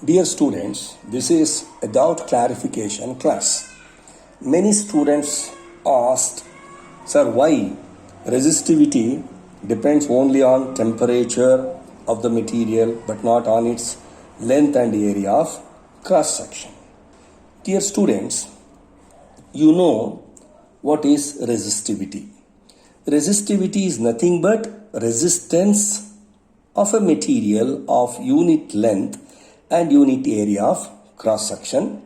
Dear students, this is a doubt clarification class. Many students asked, Sir, why resistivity depends only on temperature of the material but not on its length and area of cross section? Dear students, you know what is resistivity. Resistivity is nothing but resistance of a material of unit length and unit area of cross section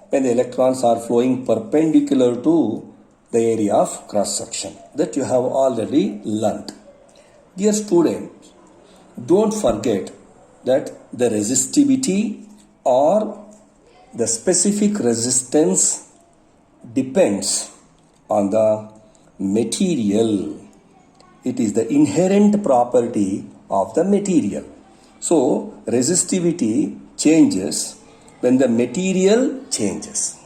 when the electrons are flowing perpendicular to the area of cross section that you have already learnt. Dear students, don't forget that the resistivity or the specific resistance depends on the material. It is the inherent property of the material. So, resistivity changes when the material changes.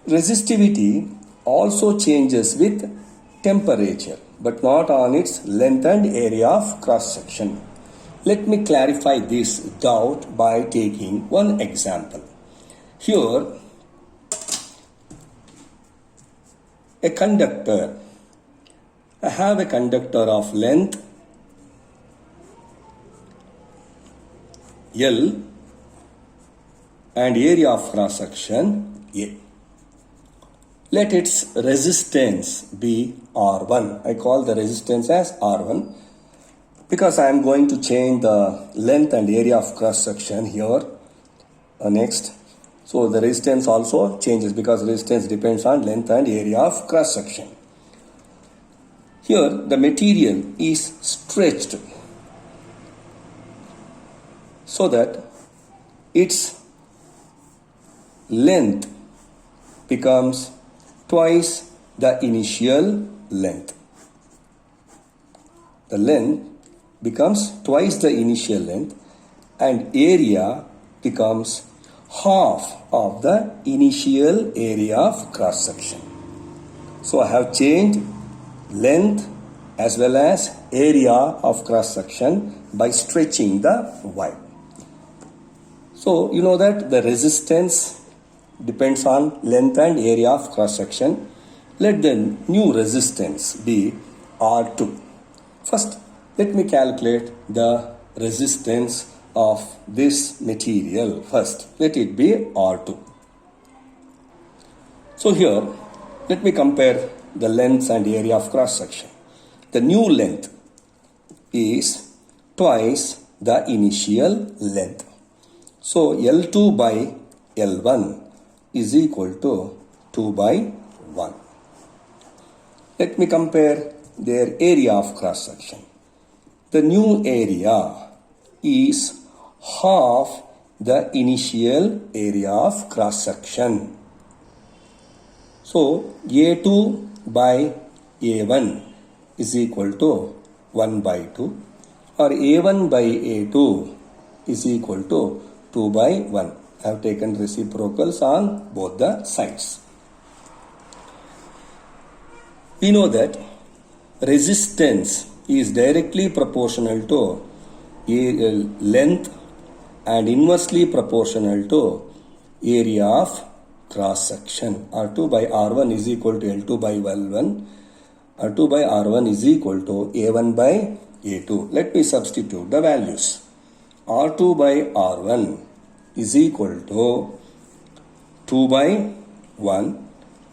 Resistivity also changes with temperature, but not on its length and area of cross section. Let me clarify this doubt by taking one example. Here, a conductor. I have a conductor of length L and area of cross section A. Let its resistance be R1. I call the resistance as R1 because I am going to change the length and area of cross section here next. So the resistance also changes because resistance depends on length and area of cross section. Here the material is stretched so that its length becomes twice the initial length. The length becomes twice the initial length and area becomes half of the initial area of cross section. So I have changed length as well as area of cross section by stretching the wire. So you know that the resistance depends on length and area of cross section. Let the new resistance be R2. First, let me calculate the resistance of this material first. Let it be R2. So here, let me compare the length and area of cross section. The new length is twice the initial length. So L2 by L1 is equal to 2 by 1. Let me compare their area of cross section. The new area is half the initial area of cross section. So A2 by A1 is equal to 1 by 2 or A1 by A2 is equal to 2 by 1. I have taken reciprocals on both the sides. We know that resistance is directly proportional to length and inversely proportional to area of cross section. R2 by R1 is equal to L2 by L1. R2 by R1 is equal to A1 by A2. Let me substitute the values. R2 by R1 is equal to 2 by 1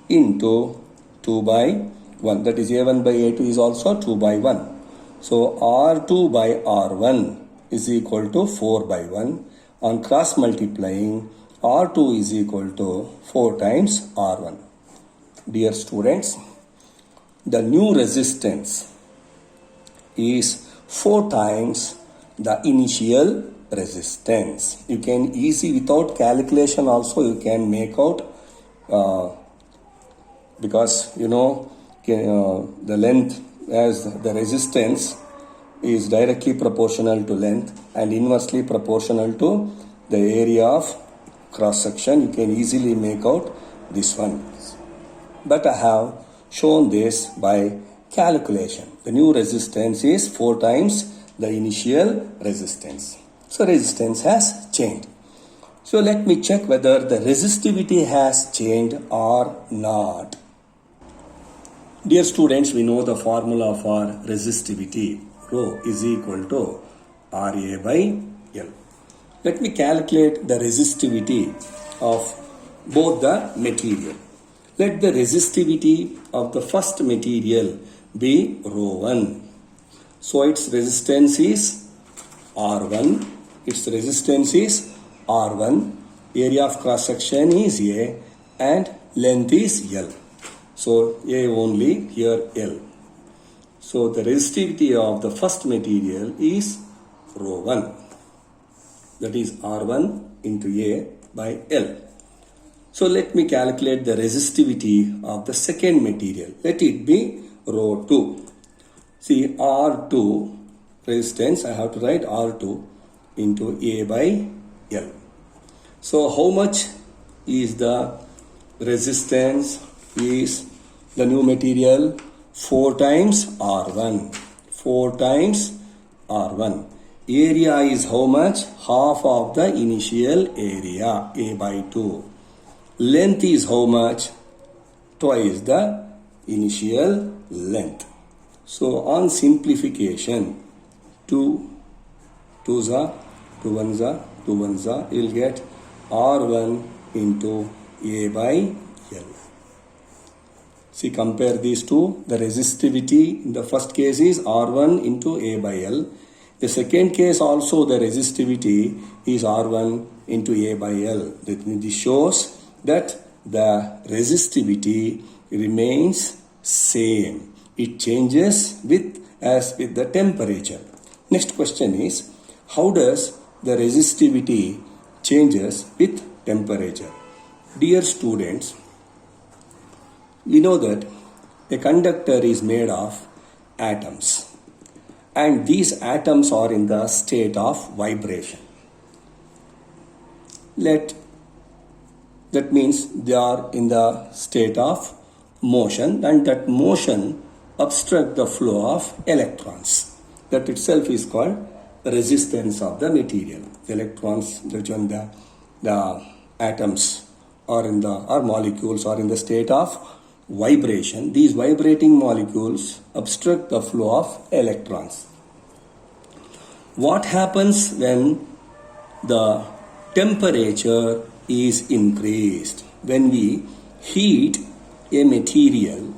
into 2 by 1. That is A1 by A2 is also 2 by 1. So R2 by R1 is equal to 4 by 1. On cross multiplying, R2 is equal to 4 times R1. Dear students, the new resistance is 4 times the initial resistance. You can easily, without calculation also, you can make out because you know the length as the resistance is directly proportional to length and inversely proportional to the area of cross section. You can easily make out this one. But I have shown this by calculation. The new resistance is 4 times the initial resistance. So resistance has changed. So let me check whether the resistivity has changed or not. Dear students, we know the formula for resistivity. Rho is equal to RA by L. Let me calculate the resistivity of both the material. Let the resistivity of the first material be ρ1. So its resistance is R1. Its resistance is R1. Area of cross section is A and length is L. So A only, here L. So the resistivity of the first material is ρ1. That is R1 into A by L. So let me calculate the resistivity of the second material. Let it be ρ2. See, R2 resistance, I have to write R2 into A by L. So how much is the resistance is the new material? 4 times R1. 4 times R1. Area is how much? Half of the initial area, A by 2. Length is how much? Twice the initial length. So on simplification, 2 2s are 2 1s are 2 1s are, you will get R1 into A by L. See, compare these two. The resistivity in the first case is R1 into A by L. The second case also the resistivity is R1 into A by L. This shows that the resistivity remains same. It changes with the temperature. Next question is, how does the resistivity changes with temperature? Dear students, we know that a conductor is made of atoms. And these atoms are in the state of vibration. That means they are in the state of motion, and that motion obstructs the flow of electrons. That itself is called resistance of the material. The electrons, the atoms or molecules are in the state of vibration. These vibrating molecules obstruct the flow of electrons. What happens when the temperature is increased? When we heat a material,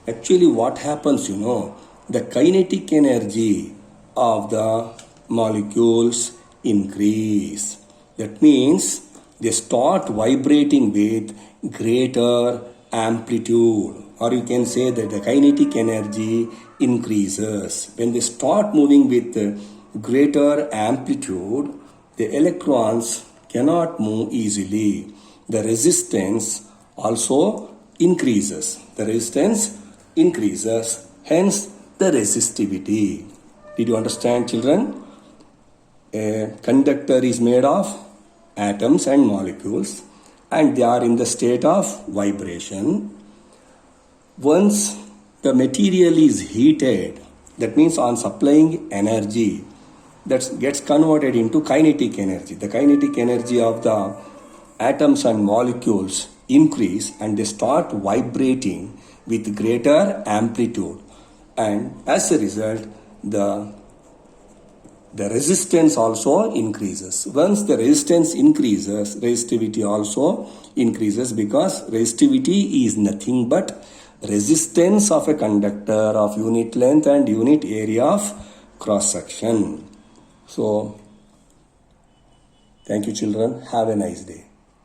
actually what happens, the kinetic energy of the molecules increase. That means they start vibrating with greater amplitude, or you can say that the kinetic energy increases. When they start moving with greater amplitude, the electrons cannot move easily. The resistance also increases. The resistance increases, hence the resistivity. Did you understand, children? A conductor is made of atoms and molecules, and they are in the state of vibration. Once the material is heated, that means on supplying energy, that gets converted into kinetic energy. The kinetic energy of the atoms and molecules increase, and they start vibrating with greater amplitude, and as a result the resistance also increases. Once the resistance increases, resistivity also increases, because resistivity is nothing but resistance of a conductor of unit length and unit area of cross section. So thank you, children. Have a nice day.